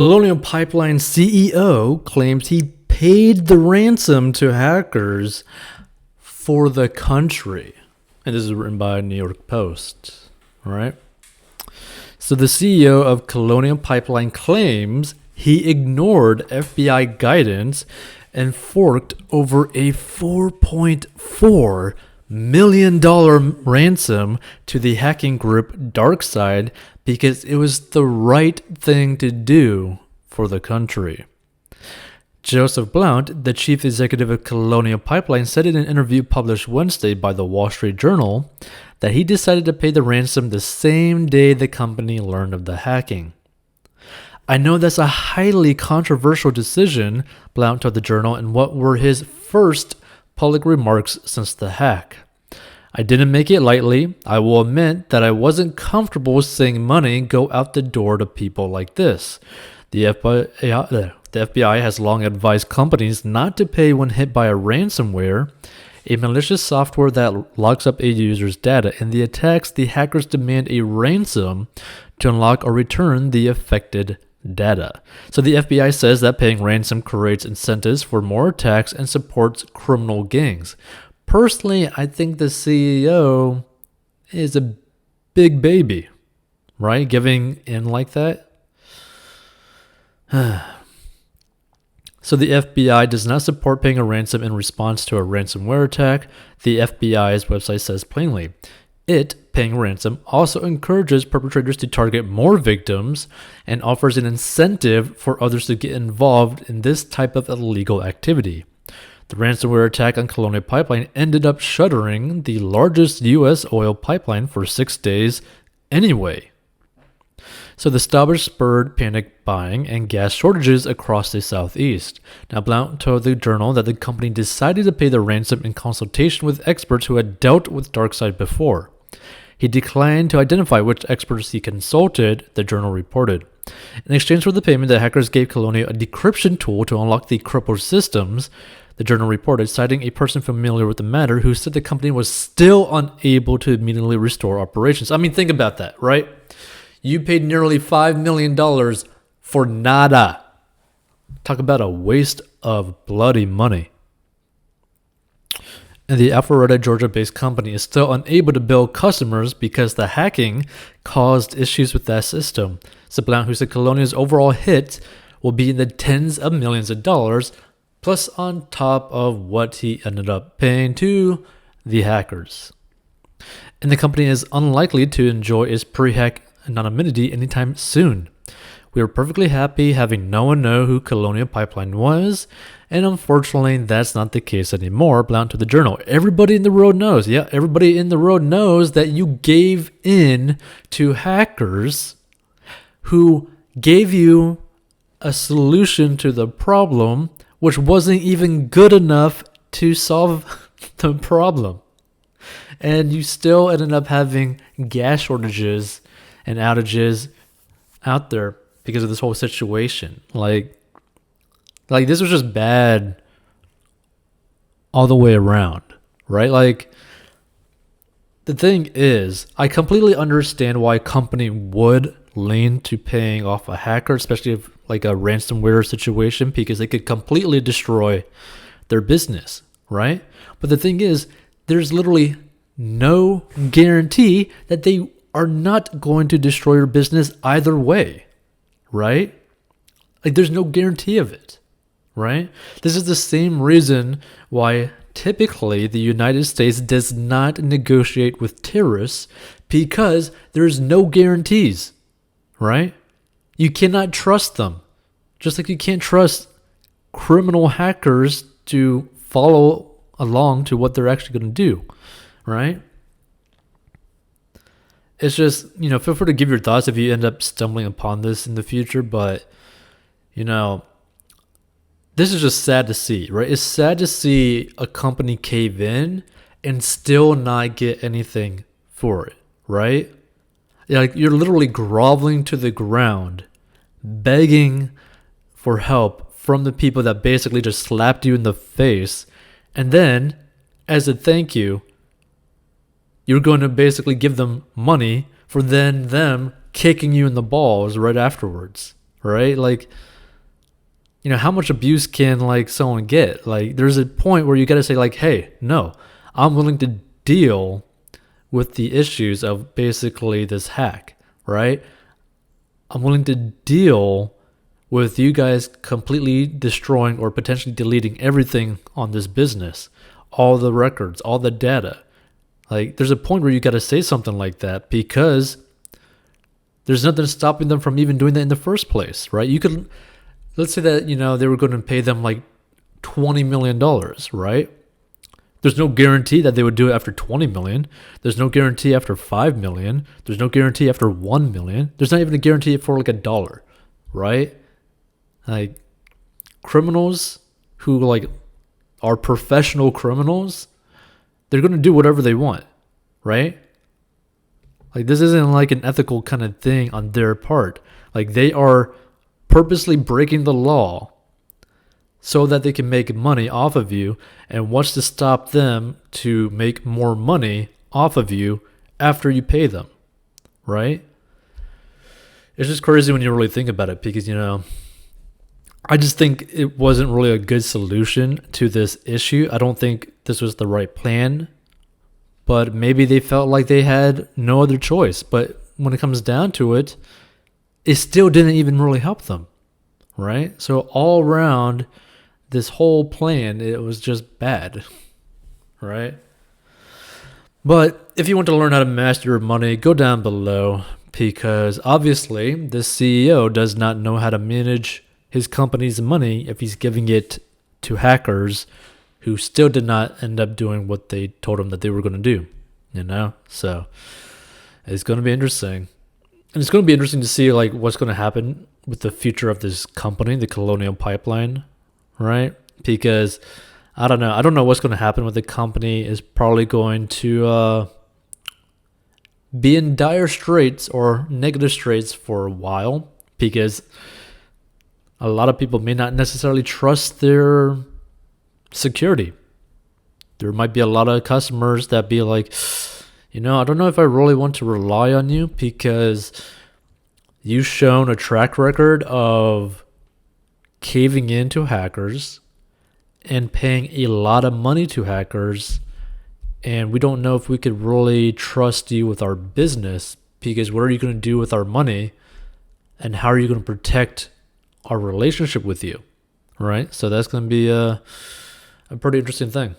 Colonial Pipeline CEO claims he paid the ransom to hackers for the country. And this is written by New York Post, all right? So the CEO of Colonial Pipeline claims he ignored FBI guidance and forked over a $4.4 million ransom to the hacking group DarkSide because it was the right thing to do for the country. Joseph Blount, the chief executive of Colonial Pipeline, said in an interview published Wednesday by the Wall Street Journal that he decided to pay the ransom the same day the company learned of the hacking. "I know that's a highly controversial decision," Blount told the Journal in what were his first public remarks since the hack. "I didn't make it lightly. I will admit that I wasn't comfortable seeing money go out the door to people like this. The FBI has long advised companies not to pay when hit by a ransomware, a malicious software that locks up a user's data. In the attacks, the hackers demand a ransom to unlock or return the affected data." So the FBI says that paying ransom creates incentives for more attacks and supports criminal gangs. Personally, I think the CEO is a big baby, right? Giving in like that. So the FBI does not support paying a ransom in response to a ransomware attack, the FBI's website says plainly. It, paying ransom, also encourages perpetrators to target more victims and offers an incentive for others to get involved in this type of illegal activity. The ransomware attack on Colonial Pipeline ended up shuttering the largest U.S. oil pipeline for 6 days anyway. So the stoppage spurred panic buying and gas shortages across the southeast. Now, Blount told the Journal that the company decided to pay the ransom in consultation with experts who had dealt with DarkSide before. He declined to identify which experts he consulted, the Journal reported. In exchange for the payment, the hackers gave Colonial a decryption tool to unlock the crippled systems, the Journal reported, citing a person familiar with the matter who said the company was still unable to immediately restore operations. I mean, think about that, right? You paid nearly $5 million for nada. Talk about a waste of bloody money. And the Alpharetta, Georgia-based company is still unable to bill customers because the hacking caused issues with that system. So Blount, who said Colonial's overall hit will be in the tens of millions of dollars, plus on top of what he ended up paying to the hackers. And the company is unlikely to enjoy its pre-hack anonymity anytime soon. "We were perfectly happy having no one know who Colonial Pipeline was, and unfortunately that's not the case anymore," Blount to the Journal. Everybody in the world knows, everybody in the world knows that you gave in to hackers who gave you a solution to the problem which wasn't even good enough to solve the problem. And you still ended up having gas shortages and outages out there because of this whole situation. Like this was just bad all the way around, right? Like, the thing is, I completely understand why a company would lean to paying off a hacker, especially if like a ransomware situation, because they could completely destroy their business, right? But the thing is, there's literally no guarantee that they are not going to destroy your business either way, right? Like, there's no guarantee of it, right? This is the same reason why typically the United States does not negotiate with terrorists, because there's no guarantees, right? You cannot trust them. Just like you can't trust criminal hackers to follow along to what they're actually going to do, right? It's just, feel free to give your thoughts if you end up stumbling upon this in the future. But, this is just sad to see, right? It's sad to see a company cave in and still not get anything for it, right? Like, you're literally groveling to the ground, begging for help from the people that basically just slapped you in the face. And then, as a thank you, you're going to basically give them money for then them kicking you in the balls right afterwards, right? Like, how much abuse can like someone get? Like, there's a point where you got to say like, hey, no, I'm willing to deal with the issues of basically this hack, right? I'm willing to deal with you guys completely destroying or potentially deleting everything on this business, all the records, all the data. Like, there's a point where you got to say something like that, because there's nothing stopping them from even doing that in the first place, right? You could, let's say that, they were going to pay them like $20 million, right? There's no guarantee that they would do it after 20 million. There's no guarantee after 5 million. There's no guarantee after 1 million. There's not even a guarantee for like $1, right? Like, criminals who like are professional criminals, they're going to do whatever they want, right? Like, this isn't like an ethical kind of thing on their part. Like, they are purposely breaking the law so that they can make money off of you, and what's to stop them to make more money off of you after you pay them, right? It's just crazy when you really think about it, because, I just think it wasn't really a good solution to this issue. I don't think this was the right plan, but maybe they felt like they had no other choice. But when it comes down to it, it still didn't even really help them, right? So all around, this whole plan, it was just bad, right? But if you want to learn how to master your money, go down below, because obviously this CEO does not know how to manage his company's money if he's giving it to hackers who still did not end up doing what they told him that they were going to do, So it's going to be interesting. And it's going to be interesting to see like what's going to happen with the future of this company, the Colonial Pipeline, right? Because I don't know what's going to happen with the company. Is probably going to be in dire straits or negative straits for a while, because a lot of people may not necessarily trust their security. There might be a lot of customers that be like, I don't know if I really want to rely on you, because you've shown a track record of caving in to hackers and paying a lot of money to hackers, and we don't know if we could really trust you with our business, because what are you going to do with our money, and how are you going to protect our relationship with you, right? So that's going to be a pretty interesting thing.